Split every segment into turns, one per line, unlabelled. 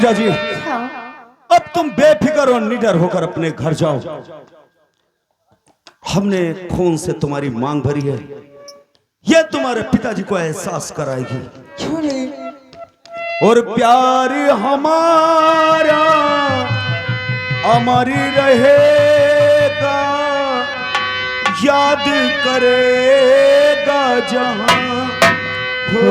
जी, अब तुम बेफिक्र और निडर होकर अपने घर जाओ। हमने खून से तुम्हारी मांग भरी है, यह तुम्हारे पिताजी को एहसास कराएगी और प्यार हमारा अमर रहेगा, याद करेगा जहां हो।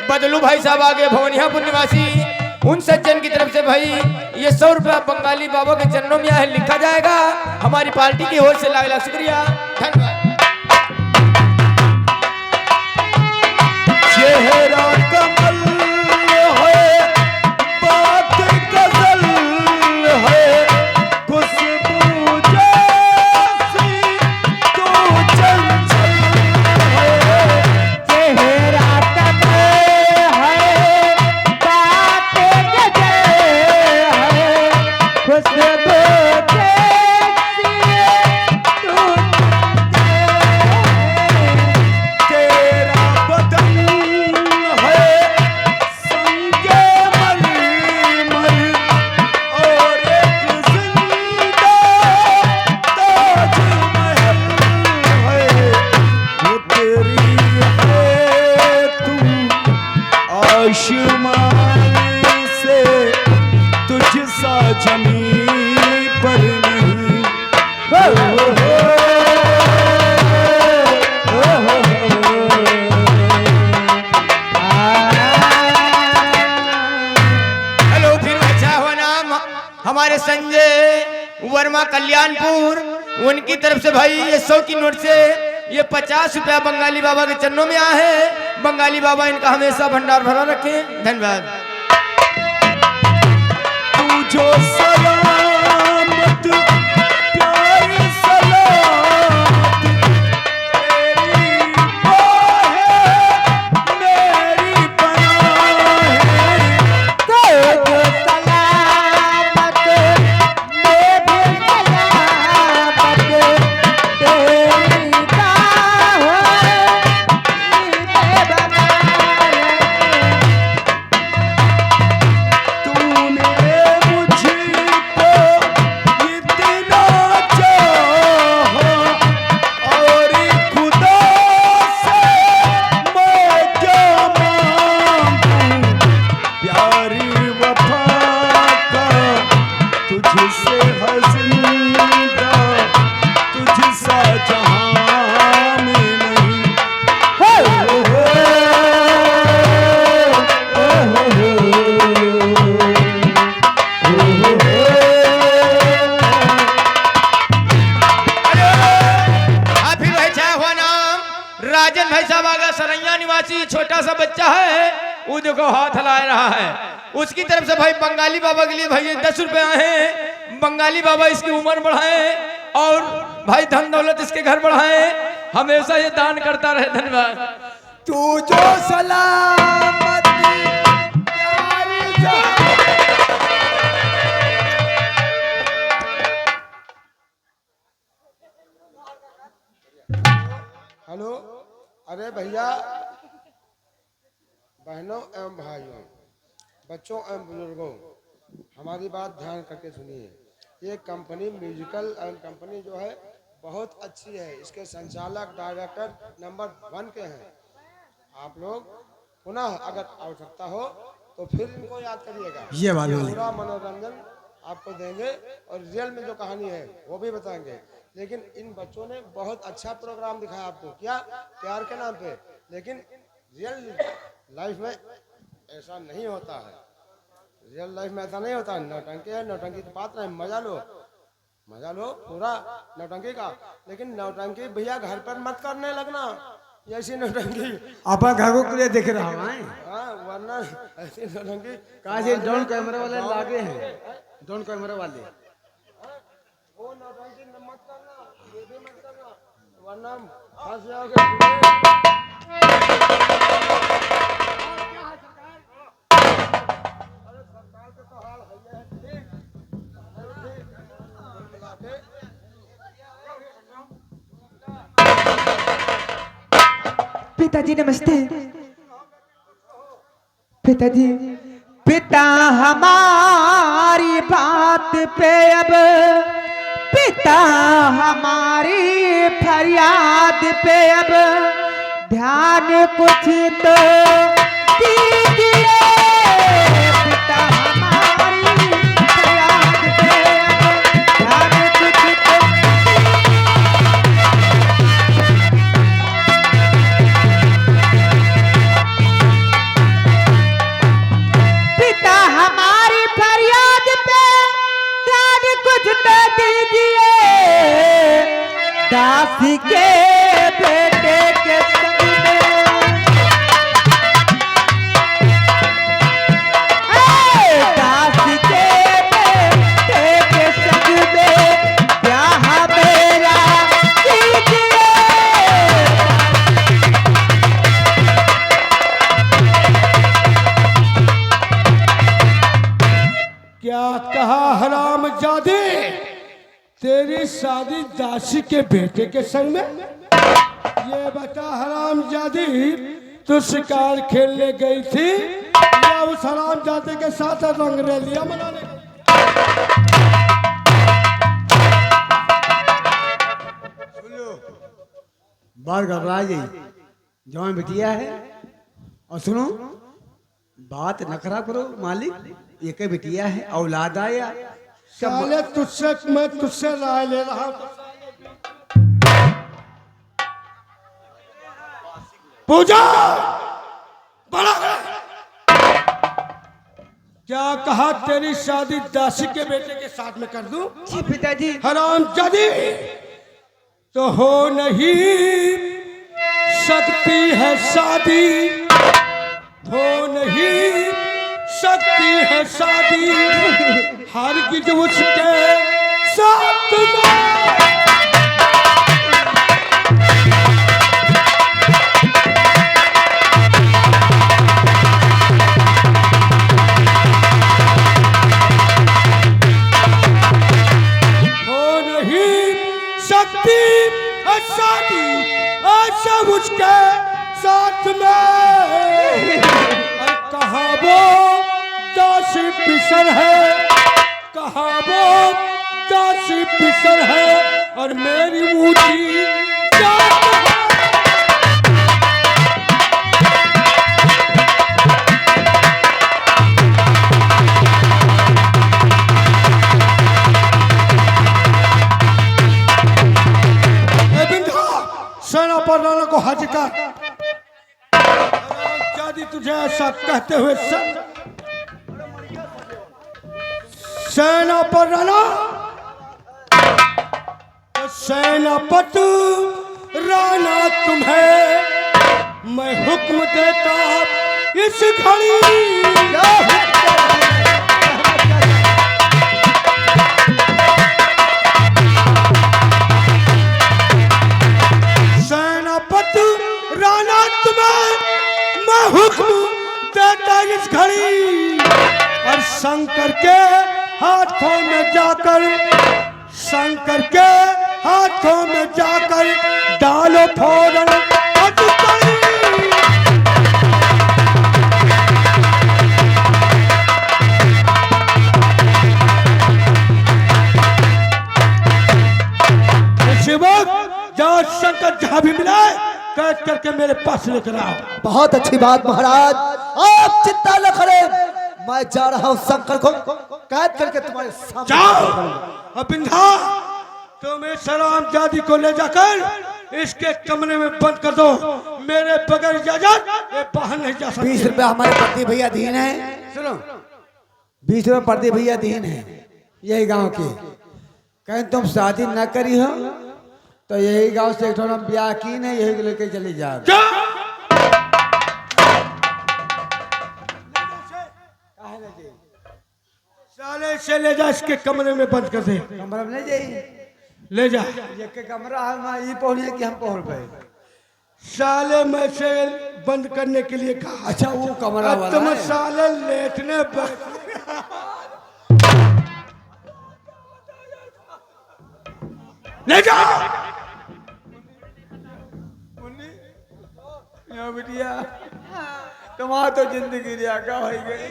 बदलू भाई साहब आगे भवनियापुर निवासी उन सज्जन की तरफ से भाई ये 100 रुपया बंगाली बाबा के चरणों में है लिखा जाएगा। हमारी पार्टी की ओर से लाख लाख शुक्रिया, धन्यवाद।
चेहरा कमल है, बात गजल है, खुशबू जैसी तू चंचल है।
चेहरा कमल है, बात गजल है, खुशबू जैसी तू
तेरा बदन है संगे मलमल और एक जिंदा ताजमहल है। वो तेरी है तू आसमान से, तुझ सा जमीन पर नहीं।
हेलो, फिर अच्छा हुआ नाम हमारे संजय वर्मा कल्याणपुर, उनकी तरफ से भाई ये 100 की नोट से ये 50 रुपया बंगाली बाबा के चरणों में आए हैं। बंगाली बाबा इनका हमेशा भंडार भरा रखें, धन्यवाद।
तू जो सलामत प्यार सलामत, तेरी बाहें मेरी पनाह है।
तो सलामत मैं भी सलामत, तेरी बाहों में बनाए।
तूने मुझको इतना चाहा और खुदा से मैं क्या मांगूं, प्यारी वफा का तुझसे हज़िंदा, तुझसा जहां में नहीं।
फिर भाई छाया हुआ नाम राजन भाई साहब आगा सरैया निवासी, छोटा सा बच्चा है वो देखो हाथ हिला रहा है। उसकी तरफ से भाई बंगाली बाबा के लिए भाई ये 10 रुपए आए हैं। बंगाली बाबा इसकी उम्र बढ़ाए और भाई धन दौलत इसके घर बढ़ाए, हमेशा ये दान करता रहे, धन्यवाद।
तू जो सलामत प्यारी
हेलो, अरे भैया, बहनों एवं भाइयों, बच्चों एवं बुजुर्गों, हमारी बात ध्यान करके सुनिए। ये कंपनी म्यूजिकल एवं कंपनी जो है बहुत अच्छी है। इसके संचालक डायरेक्टर नंबर 1 के हैं। आप लोग पुनः अगर आवश्यकता हो तो फिर इनको याद करिएगा। ये पूरा मनोरंजन आपको देंगे और रियल में जो कहानी है वो भी बताएंगे। लेकिन इन बच्चों ने बहुत अच्छा प्रोग्राम दिखाया आपको, क्या प्यार के नाम पे। लेकिन रियल लाइफ में ऐसा नहीं होता है। रियल लाइफ में ऐसा नहीं होता। नौटंकी है, नौटंकी की बात नहीं, मजा लो। मजा लो पूरा नौटंकी का, लेकिन नौटंकी भैया घर पर मत करने लगना, ऐसी नौटंकी।
अपन घर को लिए देख रहा हूँ
हाँ वरना ऐसी नौटंकी
कहा से ड्रोन कैमरा वाले लागे हैं, ड्रोन कैमरा वाले।
वो नौटंकी मत करना, ये भी मत करना, वरना फंस जाओगे।
पिताजी नमस्ते। पिताजी, पिता हमारी बात पे अब, पिता हमारी फरियाद पे अब ध्यान कुछ तो दीजिए। पिता हमारी फरियाद पे अब ध्यान कुछ तो पिता हमारी फरियाद पे ध्यान कुछ तो दीजिए। दासी के बेटे के संग में, दासी के बेटे के संग में ब्याह मेरा कीजिए।
क्या कहा हरामजादे, तेरी शादी दासी के बेटे के संग में? ये बता हरामजादी, तू शिकार खेलने गई थी या उस हरामजादे के साथ रंगरेलिया मनाने गई?
बात घबरा गई, जवान बिटिया है। और सुनो, बात न खराब करो मालिक, एक ही बिटिया है, औलाद आया
साले मैं तुझसे राय ले रहा हूं। पूजा बड़ा है। क्या कहा तेरी शादी दासी के बेटे के साथ में कर दूं?
जी पिताजी।
हरामजादी, तो हो नहीं सकती है शादी, हो नहीं सकती है शादी हरगिज उसके साथ में। हो नहीं सकती है शादी ऐसा उसके साथ में। कहाँ वो दासी पिसर है, कहाँ वो दासी पिसर है, और मेरी ऊँची जात है। ए बिंदा, सेना पर राणा को हाजिर कर। हरामजादी तुझे ऐसा कहते हुए सेना पर राणा, सेनापति राणा तुम्हें मैं हुक्म देता इस घड़ी। सेनापति राणा तुम्हें मैं हुक्म देता इस घड़ी, और शंकर के हाथों में जाकर, शंकर के हाथों में जाकर डालो फोड़न अटकरी। शिवक जहाँ शंकर जहाँ भी मिला कैद करके मेरे पास लेकर आओ।
बहुत अच्छी बात महाराज, आप चिंता न करें, मैं जा रहा हूँ शंकर को कैद करके तुम्हारे सामने।
जाओ बिंधा, तुम इस हरामजादी को ले जाकर इसके कमरे में बंद कर दो। मेरे बगैर इजाजत ये बाहर नहीं जा सकती।
20 रुपया हमारे प्रति भैया दीन है, सुनो 20 रुपया प्रति भैया दीन है, यही गांव के।
कहीं तुम शादी न करी हो तो यही गांव से एक ठोड़ा ब्याह की नहीं, यही लेके चली जा।
साले से ले जा, इसके कमरे में बंद कर दे।
कमरा में नहीं जाइए,
ले जा।
ये के कमरा है वहाँ, ये पहुंचे कि हम पहुंच पाए।
साले में से बंद करने के लिए कहा।
अच्छा वो कमरा
अब
वाला
तुम
है।
साले लेटने पर ले जा।
यहाँ बिटिया तुम्हारा तो जिंदगी रिया का हो गई,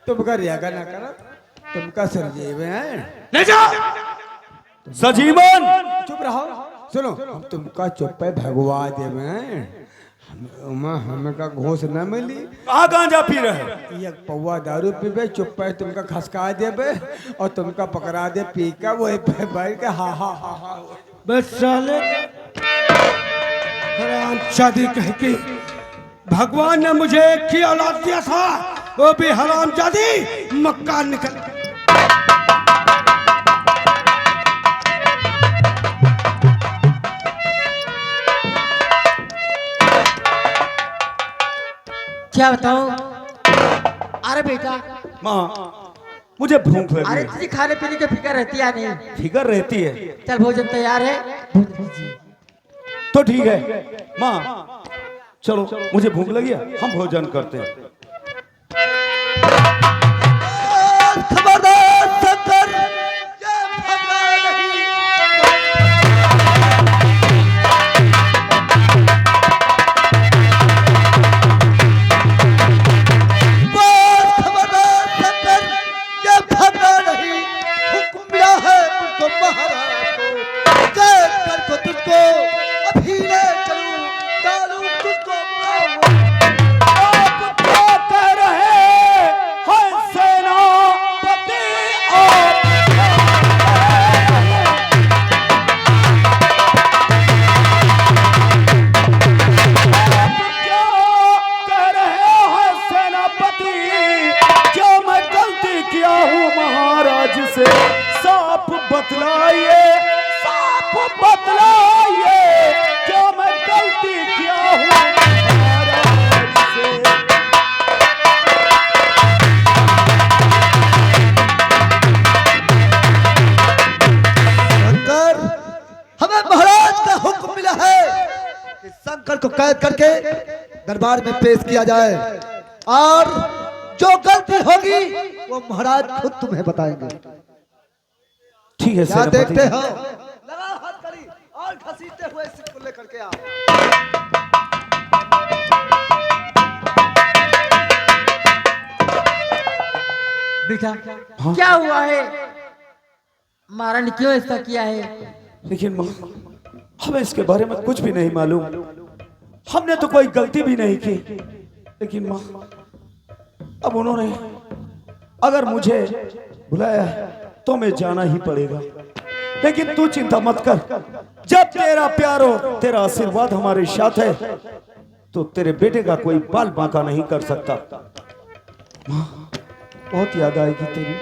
तुमका रिया का ना करो, तुमका सरजीव है।
ले जा।
सजीवन
चुप रहो, सुनो हम तुमका चुप है भगवा देवे, हमें का घोष न मिली।
कहाँ गांजा पी रहे?
एक पौवा दारू पीबे, चुप है तुमका खसका देबे और तुमका पकड़ा दे पी का वही पे बैठ के हा हा हा हा।
बस साले हराम शादी कह के भगवान ने मुझे एक ही औलाद दिया था, वो भी हराम जादी मक्का निकल।
क्या बताऊं? अरे बेटा,
माँ मुझे भूख लगी
अरे
है।
तुझे खाने पीने की फिक्र रहती है नहीं?
फिकर रहती है
चल भोजन तैयार है, भोजन कीजिए।
तो ठीक है माँ, चलो मुझे भूख लगी है, हम भोजन करते हैं।
खबरदार शंकर, ये भगवान नहीं। बहुत खबरदार शंकर, ये भगवान नहीं। हुक्म मिला है मुझको महाराज को, कैद कर को तुझको अभी ले चलूं, डालूं तुझको पाऊं।
आप क्या कह रहे हैं सेनापति? आप क्या कह रहे हैं सेनापति? क्या मैं गलती किया हूँ महाराज से? साफ बतलाइए, साफ बतलाइए, क्या मैं गलती किया हूँ महाराज से?
शंकर, हमें महाराज का हुक्म मिला है कि शंकर को कैद करके दरबार में पेश किया जाए और जो गलती होगी वो महाराज खुद तुम्हें बताएंगे।
ठीक है
क्या
सेनापति।
देखते हो? लगा हाथ करी और घसीटते हुए सिर को लेकर के आओ।
बेटा क्या हुआ है? महाराज ने क्यों ऐसा किया है?
लेकिन माँ, हमें इसके बारे में कुछ भी नहीं मालूम, हमने तो कोई गलती भी नहीं की। लेकिन माँ, अब उन्होंने अगर मुझे बुलाया तो मैं जाना ही पड़ेगा। लेकिन तू चिंता मत कर, जब तेरा प्यार हो, तेरा आशीर्वाद हमारे साथ है, तो तेरे बेटे का कोई बाल बांका नहीं कर सकता। माँ, बहुत याद आएगी तेरी।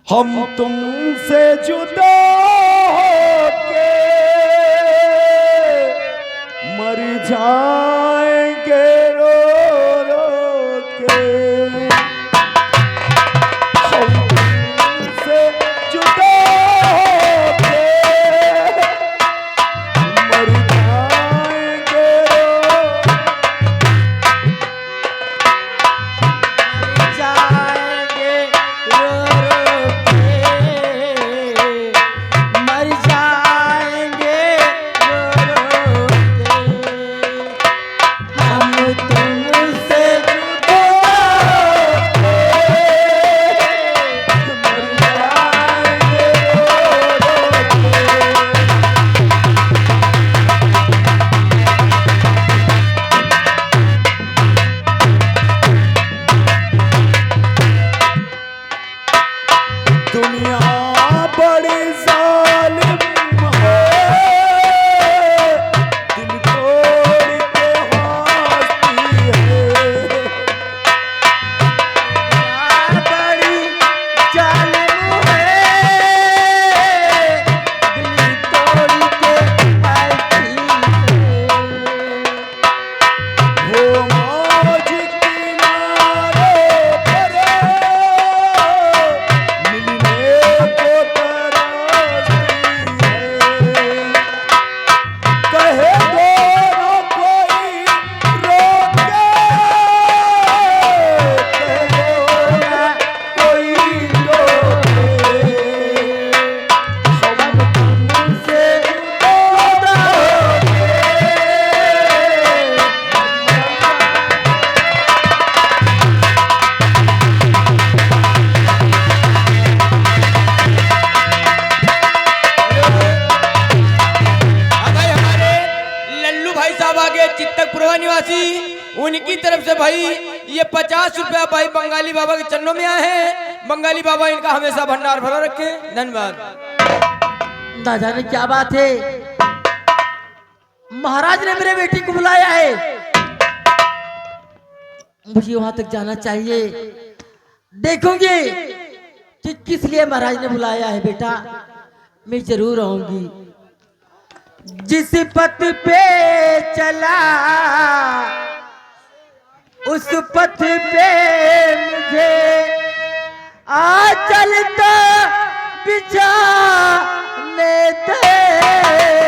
हम तुमसे जुदा होके मर जाएंगे रो रो के। हम तुमसे जुदा होके मर जाएंगे
जाएंगे रो रो के, मर जाएंगे रो रो के।
पुरवा निवासी, उनकी तरफ से भाई ये 50 रुपया भाई बंगाली बाबा के चरणों में आए हैं। बंगाली बाबा इनका हमेशा भंडार भरा रखे। धन्यवाद।
ना जाने क्या बात है, महाराज ने मेरे बेटी को बुलाया है, मुझे वहां तक जाना चाहिए। देखूंगी कि किस लिए महाराज ने बुलाया है। बेटा मैं जरूर आऊंगी। जिस पथ पे चला उस पथ पे मुझे आ चलता बिछाने दे।